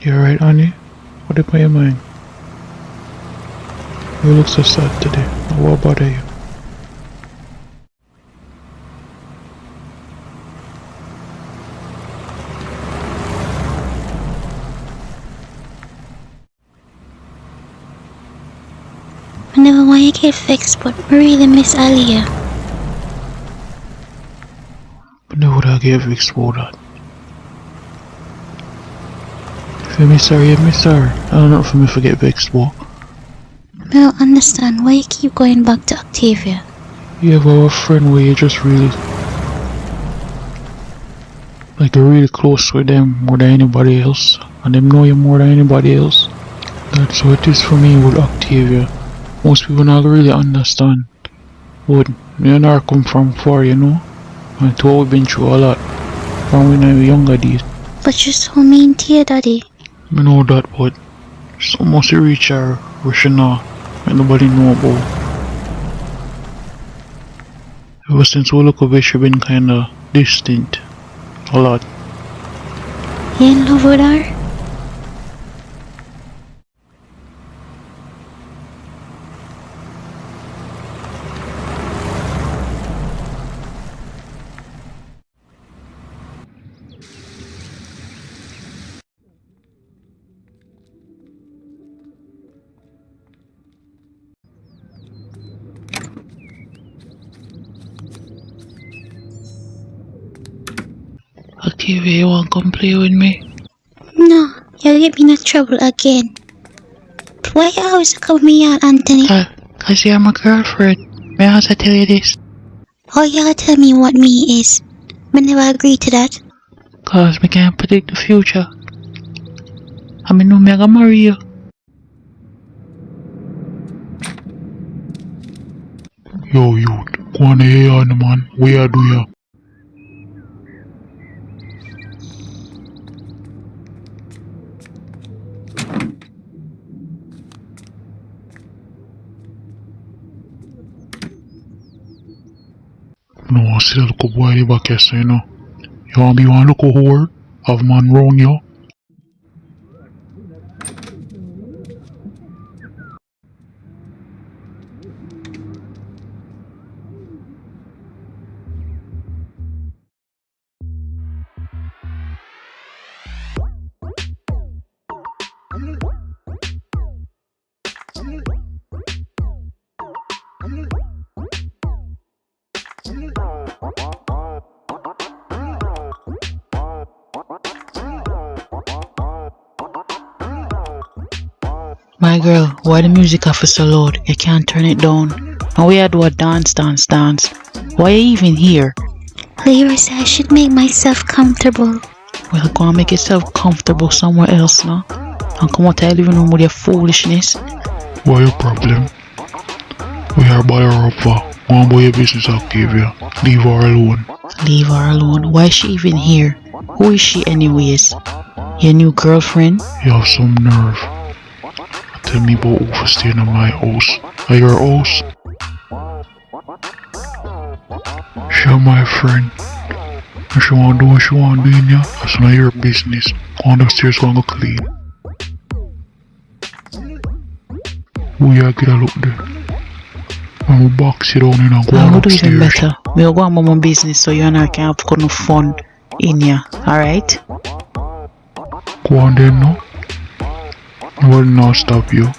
You alright, honey? What up on your mind? You look so sad today. What bother you? I never want you to get vexed, but I really miss Aliyah. But now would I get vexed about that? If you miss her, you miss her. I don't know for me to get vexed about. I don't understand why you keep going back to Octavia. You have a friend where you just really, like, you're really close with them more than anybody else, and them know you more than anybody else. That's what it is for me with Octavia. Most people not really understand. But me and her come from far, you know, and to we've been through a lot from when I was younger days. But you're so mean to your daddy. I know that, but so much to reach her where she not, and nobody know about. Ever since we look away, she been kinda distant. A lot. You in love with her? Octavia, you wanna come play with me? No, you'll get me in trouble again. Why you always come with me out, Anthony? Cause you're my girlfriend. May I also tell you this? Oh, you gotta tell me what me is. I never agree to that. Cause me can't predict the future. I mean, no, me I gonna marry you. Yo, youth, go on here on the man. Where do you? No, see that little boy in the back here, so you know. You want me one little whore? Have man round you? My girl, why the music off is so loud? You can't turn it down. And we are do a dance. Why are you even here? Lyra said I should make myself comfortable. Well, go and make yourself comfortable somewhere else now. And come out of your living room with your foolishness. What your problem? We are by her up for. Go on about your business, Octavia. Leave her alone. Leave her alone? Why is she even here? Who is she anyways? Your new girlfriend? You have some nerve. Tell me about who staying in my house. At your house? She my friend. If she want to do what she want to do in ya, that's not your business. Go on upstairs, go and go clean. We are get a look there. And we box it down in and go on upstairs. I would do even better. We'll go on my business so you and I can have kind of fun in ya, alright? Go on then now. I will not stop you.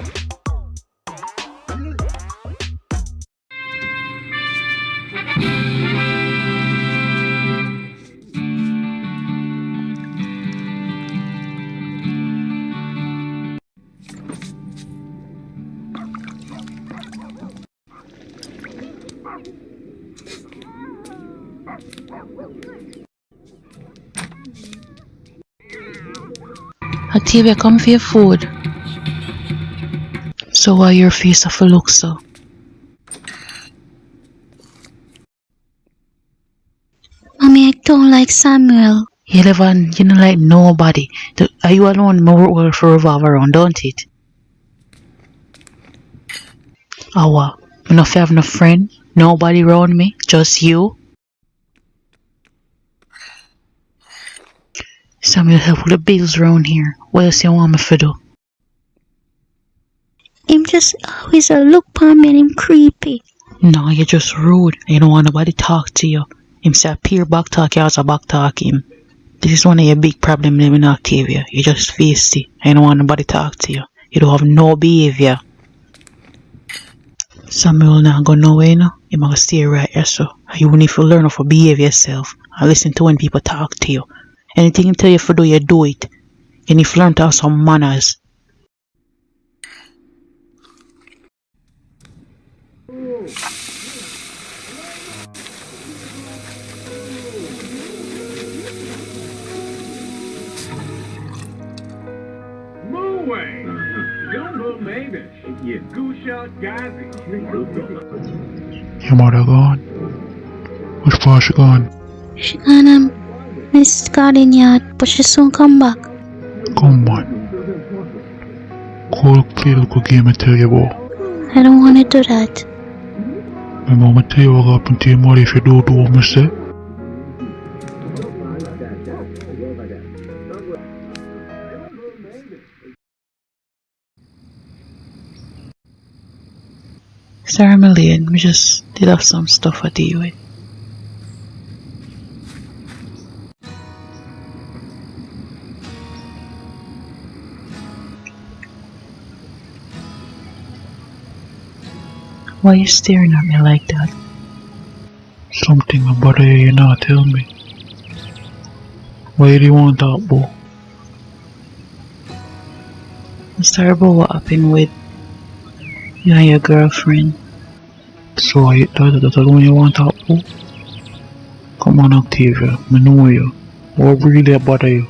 Octavia, come for your food. So why your face of a look so? Mommy, I don't like Samuel. You don't like nobody. Are you alone? My world for revolve around, don't it? Oh what? I don't have no friend? Nobody around me? Just you? Samuel help with the bills round here. What else you want me to do? Him just always a look upon me and him creepy. No, you're just rude. You don't want nobody talk to you. Him say peer back talk, you also back talk him. This is one of your big problems living in Octavia. You just feisty. You don't want nobody talk to you. You don't have no behavior. Samuel not go nowhere, you know. You must stay right here, so you need to learn how to behave yourself and listen to when people talk to you. Anything he tell you to do, you do it. You need to learn to have some manners. Your mother gone? Which far she gone? She gone Miss Garden yard, but she soon come back. Come on. Call play the good game and tell you about. I don't want to do that. My mama tell you what happened to your mother if you do what I say. Sorry, Million, we just did have some stuff to deal with. Why are you staring at me like that? Something about you not tell me. Why do you want that, boy? I'm sorry about what happened with you and your girlfriend. So I that alone you want that, boy? Come on, Octavia, I know you. What really bother you?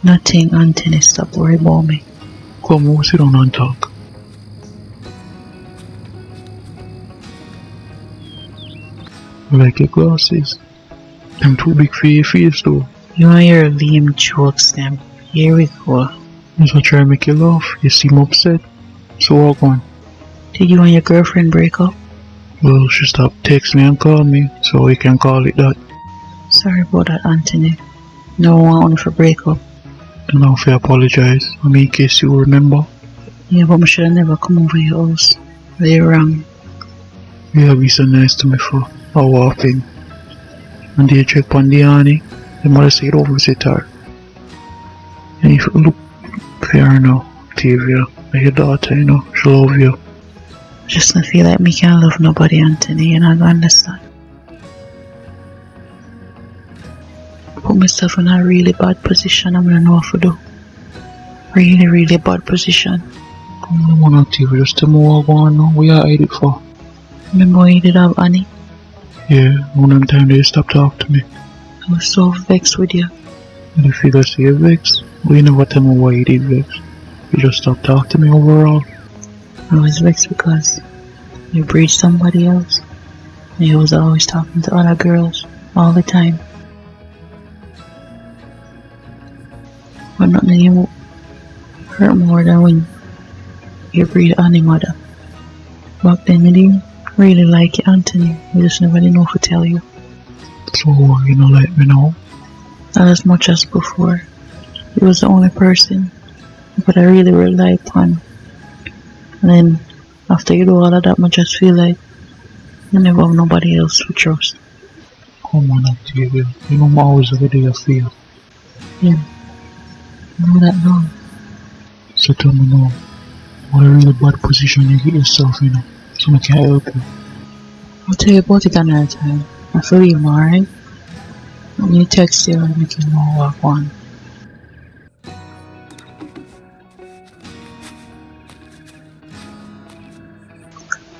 Nothing, Anthony, stop worrying about me. Come on, sit down and talk. I like your glasses. I'm too big for your face though. You and your lame jokes, them. Here we go. Just try to make you laugh. You seem upset. So walk on. Did you and your girlfriend break up? Well, she stopped text me and call me, so we can call it that. Sorry about that, Anthony. No one wanted to break up. And now if I apologize, I mean, in case you remember. Yeah, but I should have never come over your house. You're wrong. You be so nice to me for how often. And they check on the honey, the mother said over visit her. And if you look fair now, Octavia, like your daughter, you know, she love you. Just don't feel like me can't love nobody, Anthony. You're not gonna understand. Put myself in a really bad position. I'm gonna know what to do. Really bad position. Come on, Octavia, just tell me what I want to know. What you hide it for? Remember when you did have Annie? Yeah, one of them time they stopped talking to me. I was so vexed with you. And if you guys say you vex, but you never tell me why you did vex. You just stopped talking to me overall. I was vexed because you breached somebody else. And you was always talking to other girls all the time. But nothing you hurt more than when you breed Annie mother. Back then you didn't really like you, Anthony. We just never did know to tell you. So, you don't like me now? Not as much as before. He was the only person but I really rely upon. And then after you do all of that, I just feel like I never have nobody else to trust. Come on, Octavia. You know I'm always every day I feel. Yeah. I know that now. So tell me now, what a really bad position you get yourself in, so I can't help you. I'll tell you about it another time. I feel you, alright? When you text you, I'll make you know what I want.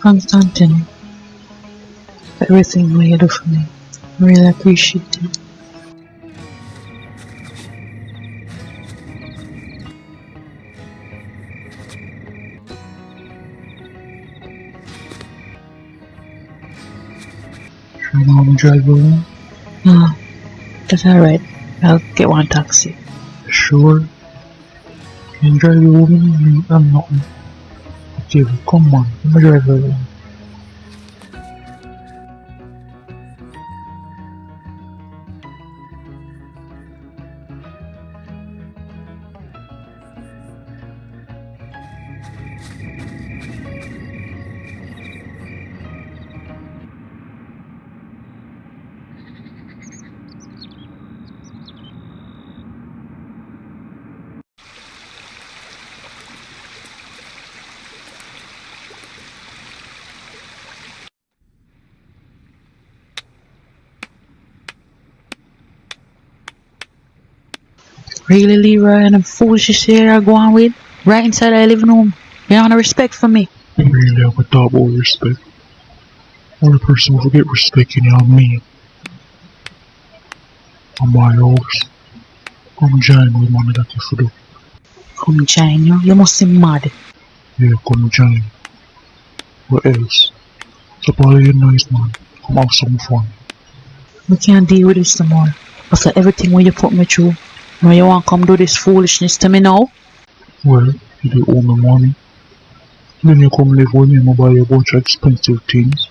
Thanks, Anthony, for everything you do for me. I really appreciate it. You know I'm drive you home? No, that's alright. I'll get one taxi. Sure. Can drive you home? I'm not. Octavia, come on. I'm gonna drive you home. Really, Leroy, and them foolish shit I go on with? Right inside our living room. You don't have no respect for me. You really have a thought about respect. Only person who forget respect in your me. On my house. Come join with money that you do. Come join you. You must be mad. Yeah, come join. What else? So probably you nice man. Come have some fun. We can't deal with this tomorrow. After everything when you put me through. Now you want to come do this foolishness to me now? Well, you do owe me money. Then you come live with me and buy you a bunch of expensive things.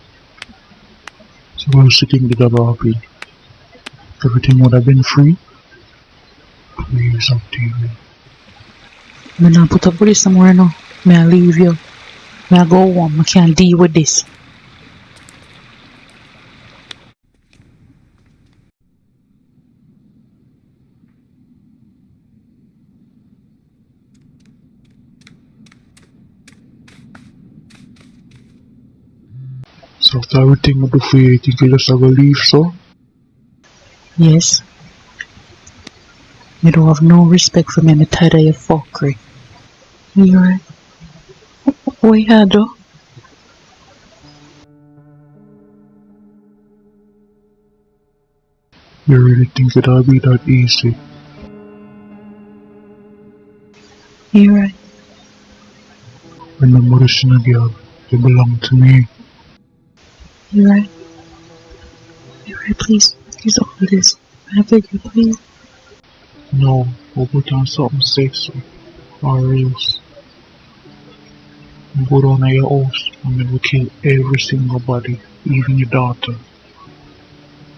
So what else you think did ever happen? Everything would have been free? Please, up TV. Me not put up with this tomorrow now. May I leave you. May I go home. I can't deal with this. So after everything I do for you, you think you just have to leave, so? Yes. You don't have no respect for me. I'm tired of your fuckery. You alright? What you had though? You really think it'll be that easy? You alright? Remember this in a girl. You belong to me. You alright? You alright? Please. Please don't do this. I beg you, please. No, we'll put on something sexy. Or else. We'll go down to your house and then we'll kill every single body, even your daughter.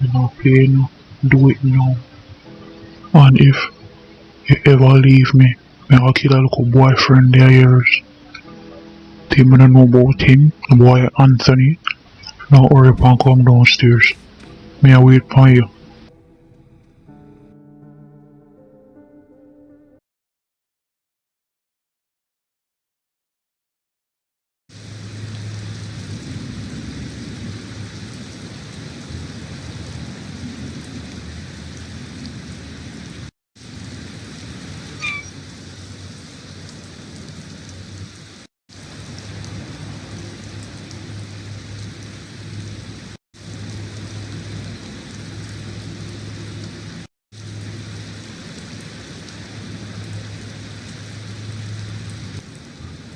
You're not playing, do it now. And if you ever leave me, I'll kill a little boyfriend there yours. They may not know about him, the boy Anthony. Now hurry up and come downstairs. May I wait for you?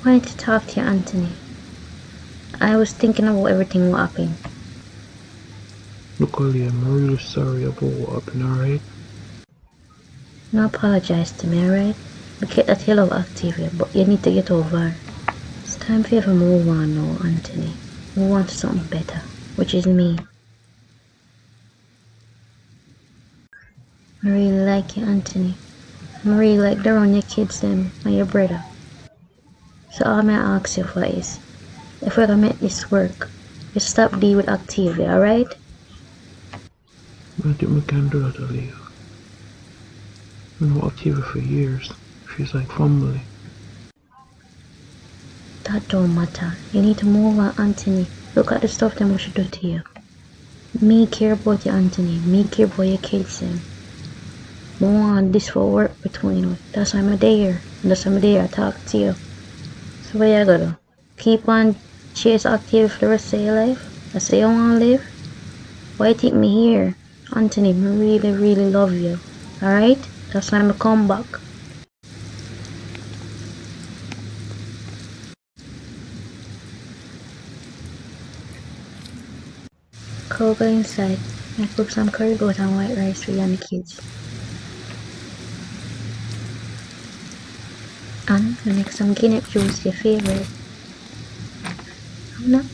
Wanted to talk to you, Anthony. I was thinking about everything what happened. Look, Ali, I'm really sorry about what happened, alright? No apologize to me, alright? We get that you love Activia, but you need to get over. It's time for you to move on now, Anthony. Move on to something better, which is me. I really like you, Anthony. I really like the run your kids them and your brother. So all I ask you for is, if we're gonna make this work, you stop dealing with Activia, alright? I think we can do that, Ali. We've been watching her for years. She's like family. That don't matter. You need to move on, Anthony. Look at the stuff that we should do to you. Me care about you, Anthony. Me care about your kids them. I want this for work between us. That's why I'm there. And that's why I'm there. I talk to you. So what you gotta do? Keep on chase active for the rest of your life? That's how you wanna live? Why you think me here? Anthony, I really, really love you. Alright? That's why I'm gonna come back. Go inside. I cook some curry goat and white rice for you and the kids. And I make some guinea juice, your favorite. I'm not